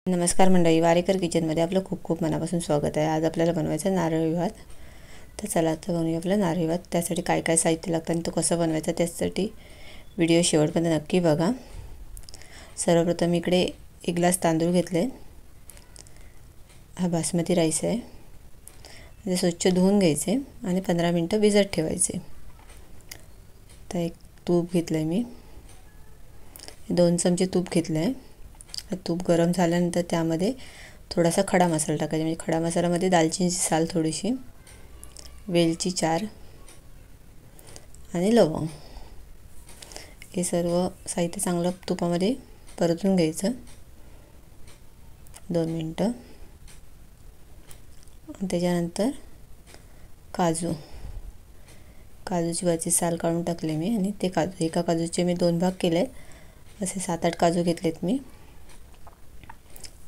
नमस्कार मंडळी, वारेकर किचनमध्ये आपलं खूप खूप मनापासून स्वागत आहे। आज आपल्याला बनवायचं नारळी भात। तर चला आता बनवूया आपलं नारळी भात। त्यासाठी काय काय साहित्य लागतं आणि तो कसं बनवायचा त्यासाठी व्हिडिओ शेवटपर्यंत नक्की बघा। सर्वप्रथम इकडे 1 ग्लास तांदूळ घेतले। हा बासमती राईस आहे। ते स्वच्छ धुवून घ्यायचे आणि 15 मिनिटं भिजत ठेवायचे। तर एक तूप घेतलंय मी, 2 चमचे तूप घेतलंय। तूप गरम झाल्यानंतर त्यामध्ये थोडासा खडा मसाला टाकायचा। म्हणजे खडा मसाल्यामध्ये दालचिनीची साल थोडीशी, वेलची 4 आणि लवंग। हे सर्व साहित्य चांगलं तुपामध्ये परतून घ्यायचं 2 मिनिटं। त्याच्यानंतर काजूची वरची साल काढून टाकले मी आणि ते काजू, एका काजूचे मी 2 भाग केले। असे 7-8 काजू घेतलेत मी।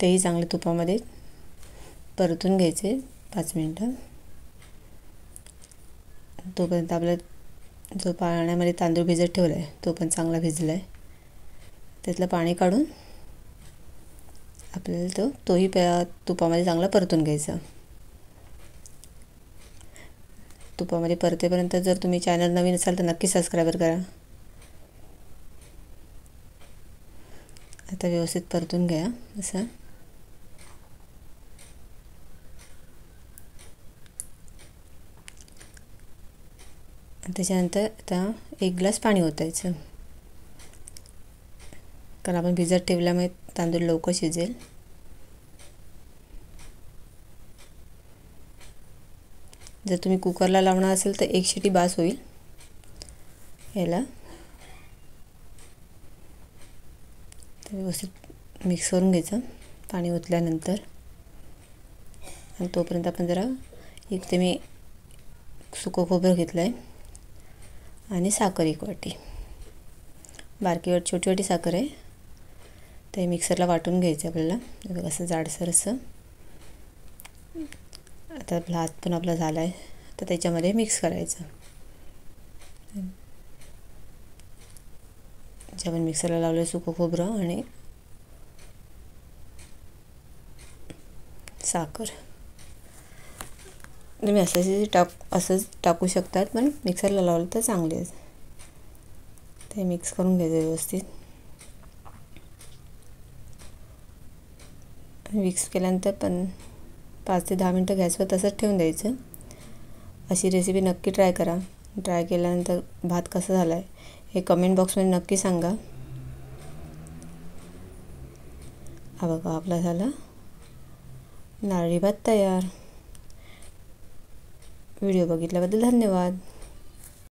तेही चांगले तुपामध्ये परतून घ्यायचे 5 मिनिटं। तोपर्यंत आपला जो पाण्यामध्ये तांदूळ भिजत ठेवलाय तो पण चांगला भिजलाय। त्यातलं पाणी काढून आपल्याला तोही तुपामध्ये चांगला परतून घ्यायचा। तुपामध्ये परतेपर्यंत जर तुम्ही चॅनल नवीन असाल तर नक्की सबस्क्राइब करा। आता व्यवस्थित परतून घ्या असं। त्याच्यानंतर आता 1 ग्लास पाणी ओतायचं, कारण आपण भिजत ठेवल्यामुळे तांदूळ लवकर शिजेल। जर तुम्ही कुकरला लावणार असेल तर 1 शिटी बास होईल याला। व्यवस्थित मिक्स करून घ्यायचं पाणी ओतल्यानंतर। आणि तोपर्यंत आपण जरा इथे मी सुकं खोबरं घेतलंय आणि साखर 1 वाटी, बारकी वाटी छोटी वाटी साखर आहे। ते मिक्सरला वाटून घ्यायचं आपल्याला, बघा असं जाडसर असं। आता भात पण आपला झालाय तर त्याच्यामध्ये मिक्स करायचं। जे आपण मिक्सरला लावलं सुकं खोबरं आणि साखर, तुम्ही असंच टाकू शकतात, पण मिक्सरला लावलं तर चांगले आहे। ते मिक्स करून घ्यायचं व्यवस्थित। मिक्स केल्यानंतर 5 ते 10 मिनिटं गॅसवर तसंच ठेवून द्यायचं। अशी रेसिपी नक्की ट्राय करा। ट्राय केल्यानंतर भात कसा झालाय हे कमेंट बॉक्समध्ये नक्की सांगा। हा बघा आपला झाला नारळी भात तयार। व्हिडिओ बघितल्याबद्दल धन्यवाद।